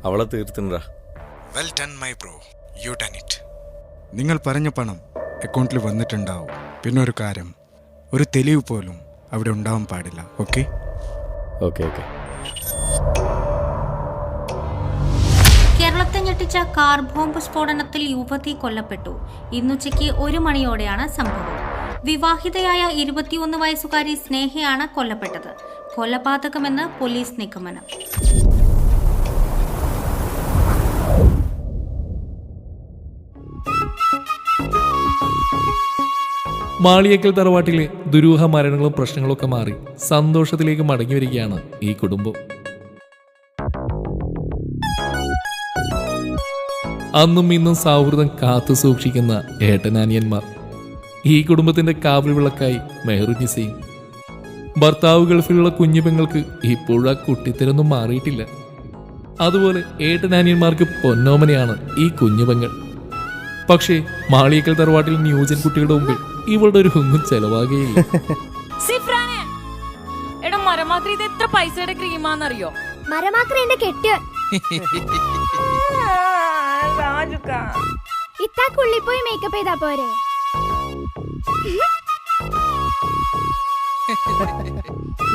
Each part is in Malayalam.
അവളെ തീർത്തിണ്ടാ. Well done my bro, you done it. നിങ്ങൾ പറഞ്ഞ പണം അക്കൗണ്ടിൽ വന്നിട്ടുണ്ടാവും. പിന്നെ ഒരു കാര്യം, ഒരു തെളിവ് പോലും അവിടെ ഉണ്ടാവാൻ പാടില്ല. Okay okay okay. കേരളത്തെ ഞെട്ടിച്ച കാർ ബോംബ് സ്ഫോടനത്തിൽ യുവതി കൊല്ലപ്പെട്ടു. ഇന്നുച്ചയ്ക്ക് 1 മണിയോടെയാണ് സംഭവം. വിവാഹിതയായ 21 വയസ്സുകാരി സ്നേഹയാണ് കൊല്ലപ്പെട്ടത്. കൊലപാതകമെന്ന് പോലീസ് നിഗമനം. മാളിയേക്കൽ തറവാട്ടിലെ ദുരൂഹ മരണങ്ങളും പ്രശ്നങ്ങളൊക്കെ മാറി സന്തോഷത്തിലേക്ക് മടങ്ങി വരികയാണ് ഈ കുടുംബം. അന്നും ഇന്നും സൗഹൃദം കാത്തു സൂക്ഷിക്കുന്ന ഏട്ടനാനിയന്മാർ. ഈ കുടുംബത്തിന്റെ കാവൽ വിളക്കായി മെഹറുനിസയും. ഭർത്താവ് ഗൾഫിലുള്ള കുഞ്ഞു പെങ്ങൾക്ക് ഇപ്പോഴും ആ കുട്ടിത്തരൊന്നും മാറിയിട്ടില്ല. അതുപോലെ ഏട്ടനാനിയന്മാർക്ക് പൊന്നോമനയാണ് ഈ കുഞ്ഞു പെങ്ങൾ. പക്ഷേ മാളിയേക്കൽ തറവാട്ടിൽ ന്യൂജൻ കുട്ടികളുടെ മുമ്പിൽ ഇവളുടെ ഒരു ഒന്നും ചെലവാകുകയില്ല. എത്ര പൈസയുടെ ക്രീമാന്നറിയോ? ഇത്താക്കുള്ളിൽ പോയി മേക്കപ്പ് ചെയ്താ പോരെ?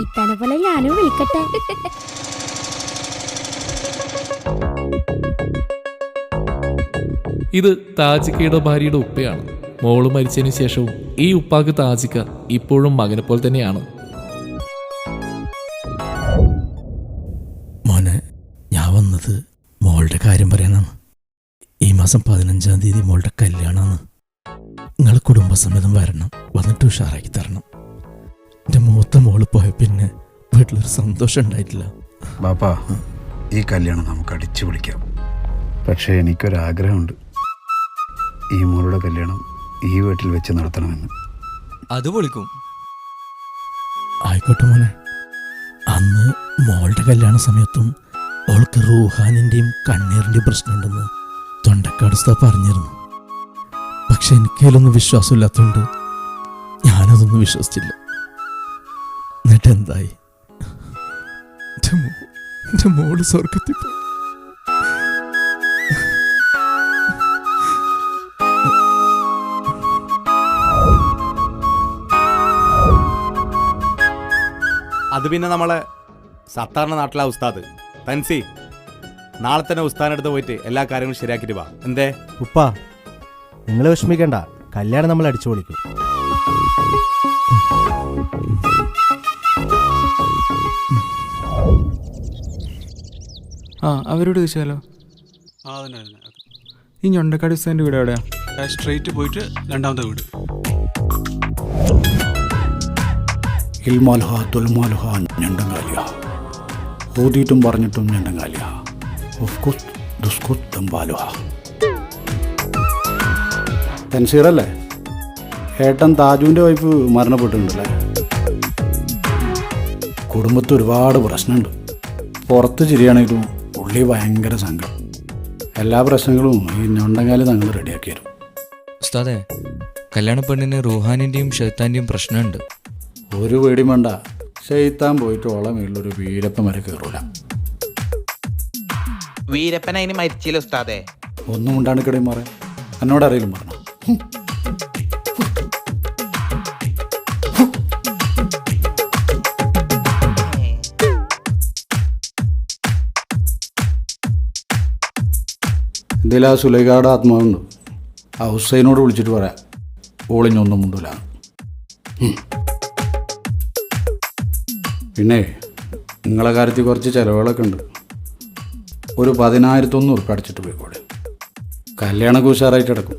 ഇത്തനെ പോലെ ഞാനും വിളിക്കട്ടെ. ഇത് താജിക്കയുടെ ഭാര്യയുടെ ഉപ്പയാണ്. മോള് മരിച്ചതിന് ശേഷവും ഈ ഉപ്പാക്ക് താജിക്ക ഇപ്പോഴും മകനെ പോലെ തന്നെയാണ്. മോനെ, ഞാൻ വന്നത് മോളുടെ കാര്യം പറയാനാണ്. ഈ മാസം 15-ാം തീയതി മോളുടെ കല്യാണമാണ്. നിങ്ങൾ കുടുംബസമേതം വരണം, വന്നിട്ട് ഉഷാറാക്കി തരണം. എൻ്റെ മൂത്ത മോള് പോയ പിന്നെ വീട്ടിലൊരു സന്തോഷം ഉണ്ടായിട്ടില്ല. ബാപ്പാ, ഈ കല്യാണം നമുക്ക് അടിച്ചു വിളിക്കാം. പക്ഷേ എനിക്കൊരാഗ്രഹമുണ്ട്, ഈ മോളുടെ കല്യാണം ഈ വീട്ടിൽ വെച്ച് നടത്തണമെന്ന്. അത് പൊളിക്കും. ആയിക്കോട്ടെ മോനെ. അന്ന് മോളുടെ കല്യാണ സമയത്തും അവൾക്ക് റൂഹാനിൻ്റെയും കണ്ണീറിൻ്റെയും പ്രശ്നമുണ്ടെന്ന് തൊണ്ടക്കാട് ഉസ്താദ് പറഞ്ഞിരുന്നു. പക്ഷെ എനിക്കതിലൊന്നും വിശ്വാസമില്ലാത്തതുകൊണ്ട് ഞാനതൊന്നും വിശ്വസിച്ചില്ല. എന്നിട്ട് എന്തായി? എൻ്റെ മോള് സ്വർഗത്തിൽ പോയി. അത് പിന്നെ നമ്മളെ സത്താറിൻ്റെ നാട്ടിലെ ഉസ്താദ് തൻസി, നാളെ തന്നെ ഉസ്താദിനടുത്ത് പോയിട്ട് എല്ലാ കാര്യങ്ങളും ശരിയാക്കിയിട്ട് വാ. എന്തേ ഉപ്പ, നിങ്ങൾ വിഷമിക്കണ്ട, കല്യാണം നമ്മൾ അടിച്ചു പൊളിക്കും. അവരോട് ചോദിച്ചാലോ? ഈ ഞൊണ്ടക്കാട് ഉസ്താദിൻ്റെ വീട് എവിടെയാ? സ്ട്രെയിറ്റ് പോയിട്ട് രണ്ടാമത്തെ വീട്. ഇൽമാൽഹ തുൽമാൽഹ ഞണ്ടങ്കാലിയ, ഓതിയിട്ടും പറഞ്ഞിട്ടും ഞണ്ടങ്കാലിയ, ഉഫ്കുത്ത് ദുസ്കുത്ത് ദംബാലുഹ. തൻസീറല്ലേ? ഏട്ടൻ താജുവിൻ്റെ വൈഫ് മരണപ്പെട്ടിട്ടുണ്ടല്ലേ? കുടുംബത്തിൽ ഒരുപാട് പ്രശ്നമുണ്ട്. പുറത്ത് ചിരിയാണെങ്കിലും ഉള്ളി ഭയങ്കര സങ്കടം. എല്ലാ പ്രശ്നങ്ങളും ഈ ഞൊണ്ടങ്കാലി തങ്ങൾ റെഡിയാക്കി തരും. ഉസ്താദേ, കല്യാണ പെണ്ണിന് റൂഹാനിൻ്റെയും ഷെയ്ത്താൻ്റെയും പ്രശ്നമുണ്ട്. ഒരു പേടിയും വേണ്ട, ഷെയ്ത്താൻ പോയിട്ട് ഓളെ മേളിലൊരു വീരപ്പൻ വരെ കയറൂല. വീരപ്പൻ അതിന് മരിച്ചില്ല ഉസ്താദേ. ഒന്നും ഉണ്ടാണിക്കടയും മാറേ, എന്നോട് അറിയിലും പറഞ്ഞു. ഇതിൽ ആ സുലൈഖയുടെ ആത്മാവുണ്ട്. ആ ഹുസൈനോട് വിളിച്ചിട്ട് പറയാം, ഓളിഞ്ഞൊന്നും മുണ്ടൂല. പിന്നെ നിങ്ങളെ കാര്യത്തിൽ കുറച്ച് ചിലവുകളൊക്കെ ഉണ്ട്. ഒരു 10,100 ഉറുപ്പിക അടിച്ചിട്ട് പോയിക്കോടെ. കല്യാണമൊക്കെ ഉഷാറായിട്ട് കിടക്കും.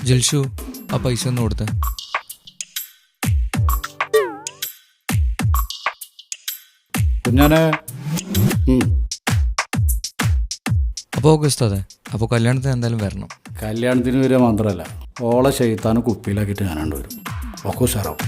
ജൽഷു, ആ പൈസ ഒന്ന് കൊടുത്തേ. കുഞ്ഞാനെ. അപ്പോൾ ഓക്കെ ഉസ്താദേ, അപ്പോൾ കല്യാണത്തിന് എന്തായാലും വരണം. കല്യാണത്തിന് വരിക മാത്രമല്ല, ഓളെ ഷെയ്ത്താന് കുപ്പിയിലാക്കിയിട്ട് ഞാനാണ്ട് വരും. ഒക്കെ ഉഷാറാവും.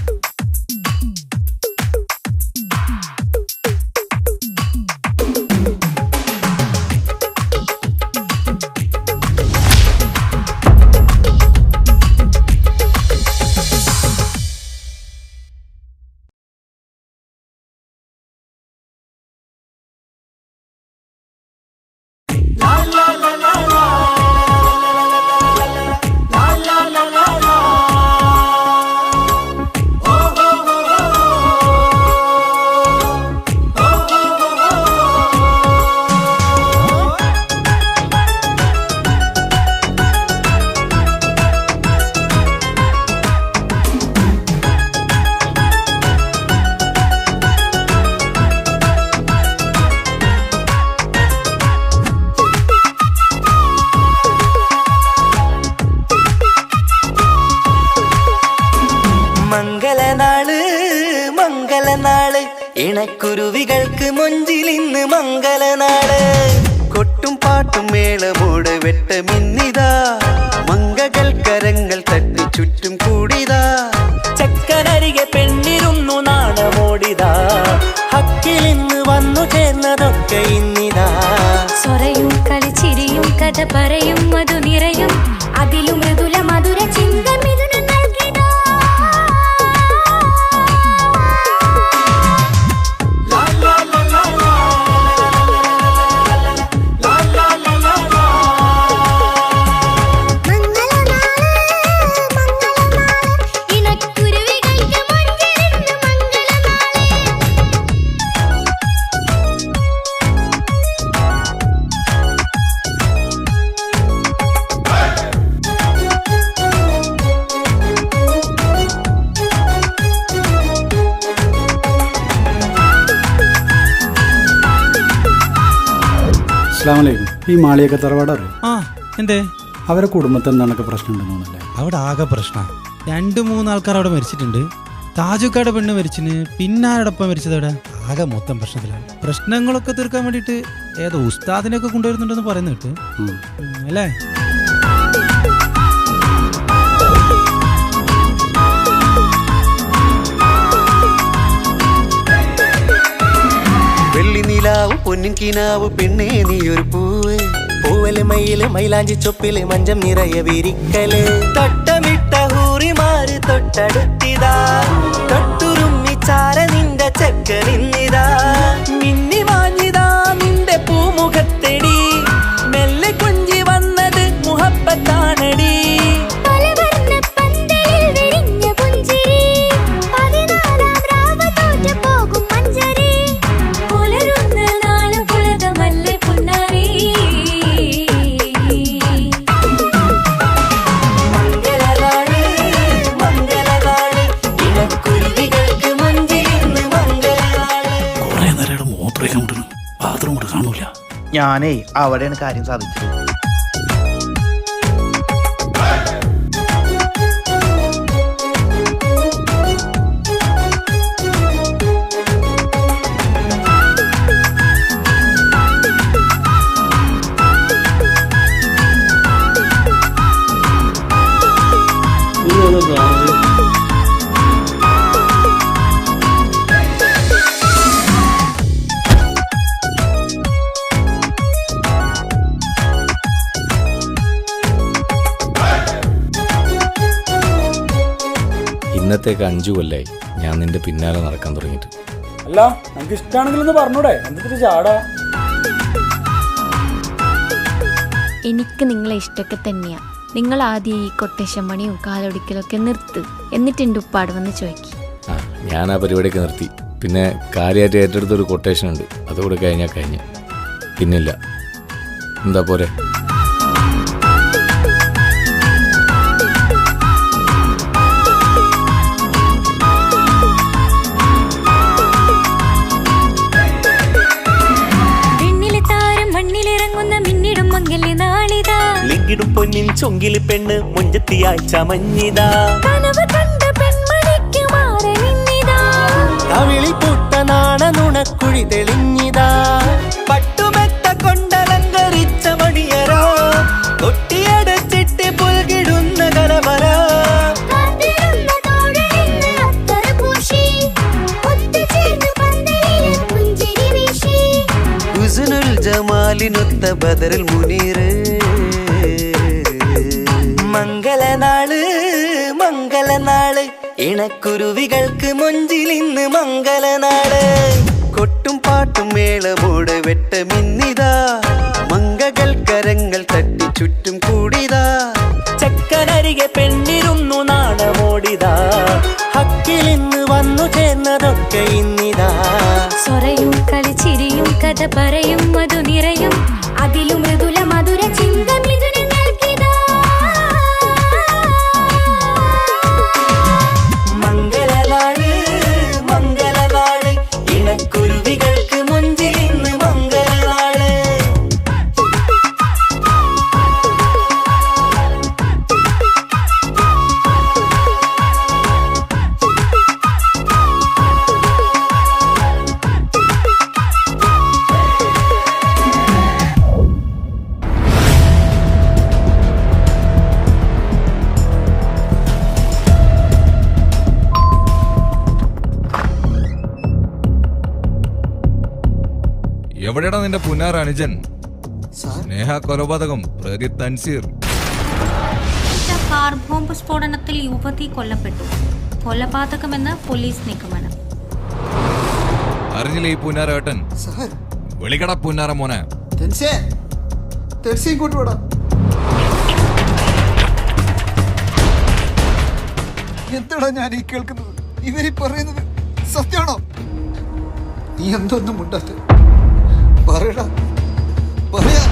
ഇണക്കുരുവികൾക്ക് മൊഞ്ചിൽ ഇന്ന് മംഗലനാള് കൊട്ടും പാട്ടും മേളമോട് വെട്ടമിന്നിതാ മംഗകൾ കരങ്ങൾ തട്ടി ചുറ്റും കൂടിതാ ചക്കനരികെ പെണ്ണിരുന്നു നാണമോടിതാ ഹക്കിൽ ഇന്ന് വന്നു ചേർന്നതൊക്കെ ഇന്നിതാ സ്വരയും കളിച്ചിരിയും കഥ പറയും മധു നിറയും അതിലും മൃദുല മധുര ചിന്ത മിഥുനം നൽകിടാ അസ്സലാമലൈക്കും. ഈ മാളിയൊക്കെ തറവാടറിയോ? ആ എന്തേ അവരെ കുടുംബത്തിൽ എന്താണ് പ്രശ്നമുണ്ടെന്നല്ലേ? അവിടെ ആകെ പ്രശ്ന 2-3 ആൾക്കാർ അവിടെ മരിച്ചിട്ടുണ്ട്. താജുക്കാട് പെണ്ണ് മരിച്ചിന്, പിന്നെ ആരോടൊപ്പം മരിച്ചത് അവിടെ ആകെ മൊത്തം പ്രശ്നത്തിലാണ്. പ്രശ്നങ്ങളൊക്കെ തീർക്കാൻ വേണ്ടിയിട്ട് ഏതോ ഉസ്താദിനെയൊക്കെ കൊണ്ടുവരുന്നുണ്ടെന്ന് പറയുന്ന കേട്ട് അല്ലേ? വെള്ളി നിലാവ് പൊന്നിൻ കിനാവ് പെണ്ണേ നീയൊരു പൂവ് പൂവല് മയില് മൈലാഞ്ചി ചൊപ്പില് മഞ്ചം നിറയെ വിരിക്കല് തൊട്ടമിട്ട ഹൂറിമാര് തൊട്ടടുത്തിതാ തൊട്ടുരുമ്മിച്ചാര നിന്റെ ചക്കനിന്നിതാ മിന്നി മാഞ്ഞിതാ നിന്റെ പൂമുഖത്തെടി മെല്ലെ കൊഞ്ചി വന്നത് മുഹബത്താണടി ഞാനേ അവിടെയാണ് കാര്യം സാധിച്ചത്. ഇന്നത്തേക്ക് 5 കൊല്ലായി ഞാൻ നിന്റെ പിന്നാലെ നടക്കാൻ തുടങ്ങിയിട്ട്. അല്ല നമുക്ക് ഇഷ്ടമാണെങ്കിലൊന്ന് പറഞ്ഞൂടെ, എന്തൊരു ചാടാ. എനിക്ക് നിങ്ങളെ ഇഷ്ടമൊക്കെ തന്നെയാ. നിങ്ങൾ ആദ്യം ഈ കൊട്ടേഷൻ പണിയും കാലൊടിക്കലൊക്കെ നിർത്ത്, എന്നിട്ട് എൻ്റെ ഉപ്പാട് വന്ന് ചോദിക്കും. ഞാൻ ആ പരിപാടിയൊക്കെ നിർത്തി. പിന്നെ കാര്യമായിട്ട് ഏറ്റെടുത്തൊരു കൊട്ടേഷൻ ഉണ്ട്, അതുകൂടെ കഴിഞ്ഞാൽ കഴിഞ്ഞ് പിന്നില്ല. എന്താ പോരെ? ിടും പൊന്നിൻ ചൊങ്കില് പെണ്ണ് മുഞ്ചത്തിയായി ചമഞ്ഞിതാ കവിളിൽ പൂട്ട നാണ നുണക്കുഴി തെളിഞ്ഞിതാ പട്ടുമെത്ത കൊണ്ടലങ്കരിച്ച മണിയറോ കൊട്ടിയടച്ചിട്ട് പുൽകിടുന്ന കലവറ ഹുസ്നുൽ ജമാലിനൊത്ത ബദറിൽ മുനീറ് മംഗലനാള് മംഗലനാള് ഇണക്കുരുവികൾക്ക് മൊഞ്ചിൽ ഇന്ന് മംഗലനാള് കൊട്ടും പാട്ടും മേളമോട് വെട്ടമിന്നിതാ മംഗകൾ കരങ്ങൾ തട്ടി ചുറ്റും കൂടിതാ ചക്കനരികെ പെണ്ണിരുന്നു നാണമോടിതാ ഹക്കിൽ ഇന്ന് വന്നു ചേർന്നതൊക്കെ ഇന്നിതാ സ്വരയും കളിച്ചിരിയും കഥ പറയും മധു നിറയും അതിലും മൃദുല മധുര ചിന്ത മിഥുനം നൽകിടാ മംഗലനാള് മംഗലനാള് ഇണക്കുരുവികൾക്ക് മുഞ്ചിൽ ഇന്ന് മംഗലനാള് എവിടെയാണ് നിന്റെ പുന്നാർ അനുജൻ? സ്നേഹ കൊലപാതകം പ്രതി തൻസീർ. കാർ ബോംബ് സ്ഫോടനത്തിൽ യുവതി കൊല്ലപ്പെട്ടു. കൊലപാതകമെന്ന് പോലീസ് നിഗമനം. അറിഞ്ഞില്ലേ ഈ പുന്നാരേട്ടൻ? വിളിക്കട പുന്നാര മോനെ. എന്താടാ ഞാൻ ഈ കേൾക്കുന്നത്? ഇവരീ പറയുന്നത് സത്യമാണോ? നീ എന്തൊന്നും മുണ്ടാത്ത പറയടാ, പറയാ.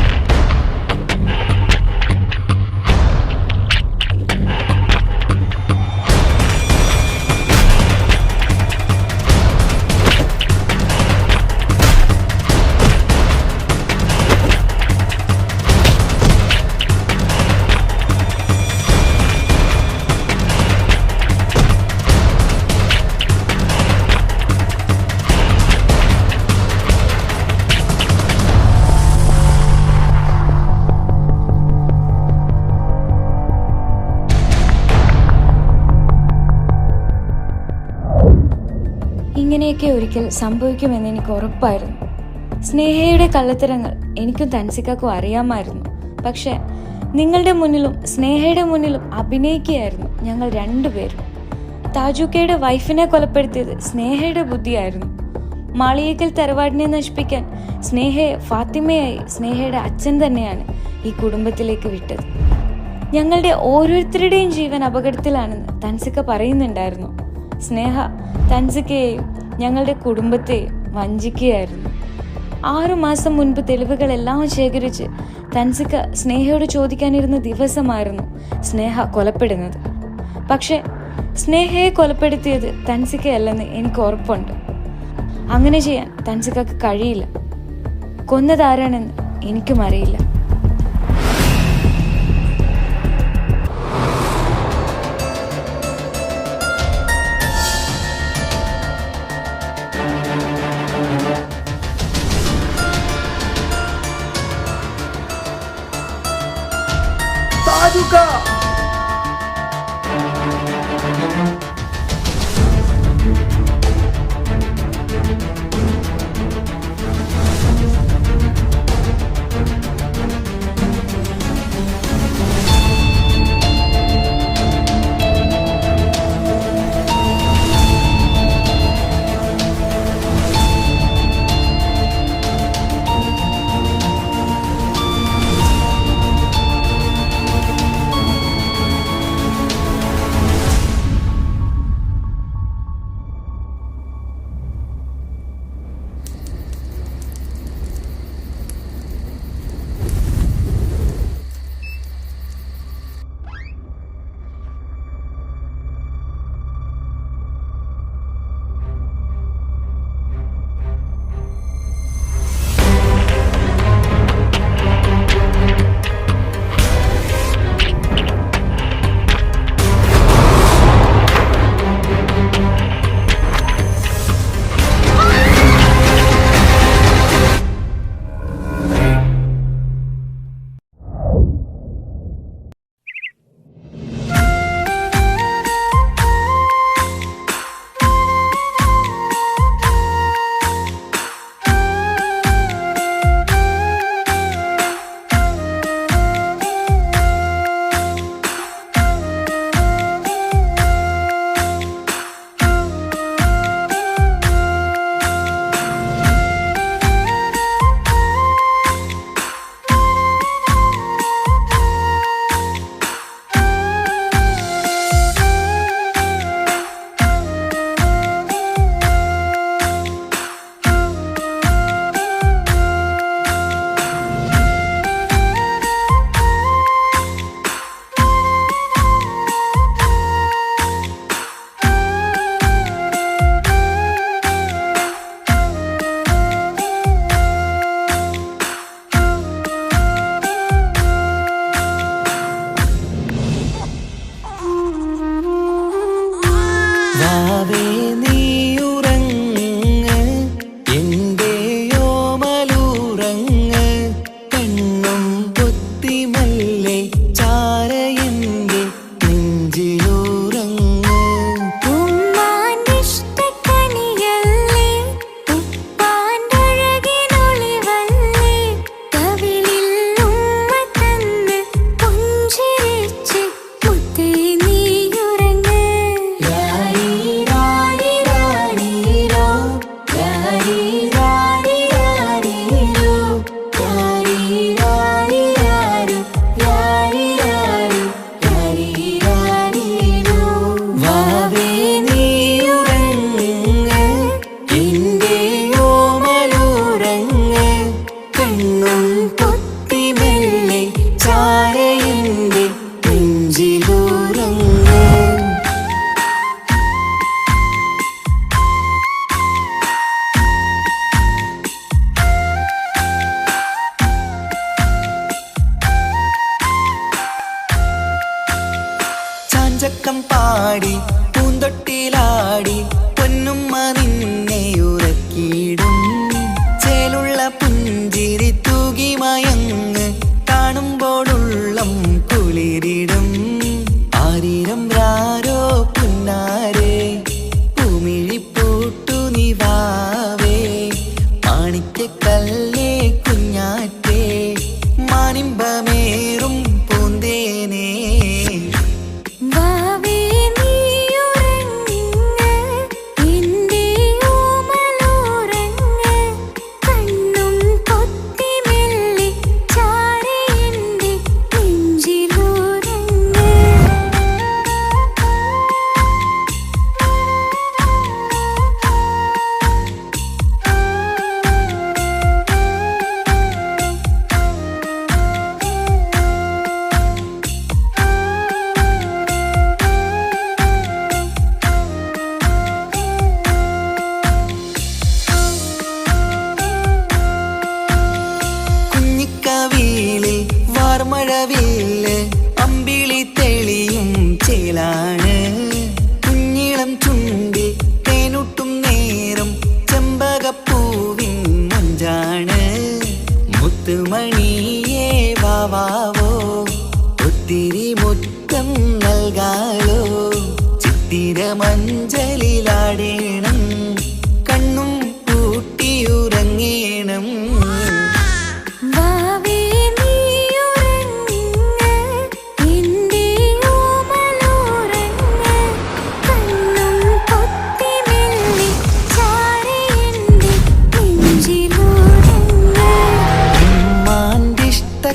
ഇങ്ങനെയൊക്കെ ഒരിക്കൽ സംഭവിക്കുമെന്ന് എനിക്ക് ഉറപ്പായിരുന്നു. സ്നേഹയുടെ കള്ളത്തരങ്ങൾ എനിക്കും തൻസിക്കാക്കും അറിയാമായിരുന്നു. പക്ഷെ നിങ്ങളുടെ മുന്നിലും സ്നേഹയുടെ മുന്നിലും അഭിനയിക്കുകയായിരുന്നു ഞങ്ങൾ രണ്ടുപേരും. താജുക്കയുടെ വൈഫിനെ കൊലപ്പെടുത്തിയത് സ്നേഹയുടെ ബുദ്ധിയായിരുന്നു. മാളിയേക്കൽ തറവാടിനെ നശിപ്പിക്കാൻ സ്നേഹയെ ഫാത്തിമയായി സ്നേഹയുടെ അച്ഛൻ തന്നെയാണ് ഈ കുടുംബത്തിലേക്ക് വിട്ടത്. ഞങ്ങളുടെ ഓരോരുത്തരുടെയും ജീവൻ അപകടത്തിലാണെന്ന് തൻസിക്ക പറയുന്നുണ്ടായിരുന്നു. സ്നേഹ തൻസിക്കയെയും ഞങ്ങളുടെ കുടുംബത്തെയും വഞ്ചിക്കുകയായിരുന്നു. 6 മാസം മുൻപ് തെളിവുകളെല്ലാം ശേഖരിച്ച് തൻസിക്ക സ്നേഹയോട് ചോദിക്കാനിരുന്ന ദിവസമായിരുന്നു സ്നേഹ കൊലപ്പെടുന്നത്. പക്ഷെ സ്നേഹയെ കൊലപ്പെടുത്തിയത് തൻസിക്കയല്ലെന്ന് എനിക്ക് ഉറപ്പുണ്ട്. അങ്ങനെ ചെയ്യാൻ തൻസിക്കക്ക് കഴിയില്ല. കൊന്നതാരാണെന്ന് എനിക്കും അറിയില്ല.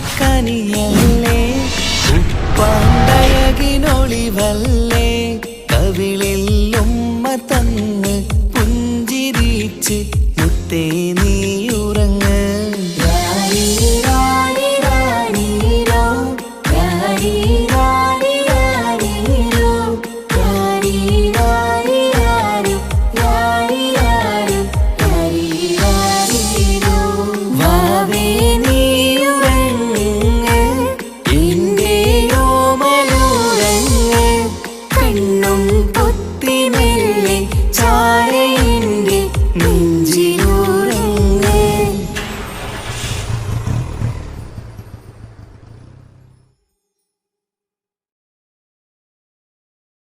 ഉമ്മാന്റിഷ്ടക്കനിയല്ലേ ഉപ്പാണ്ടയകിനൊളിവല്ലേ കവിളിൽ ഉമ്മ തന്ന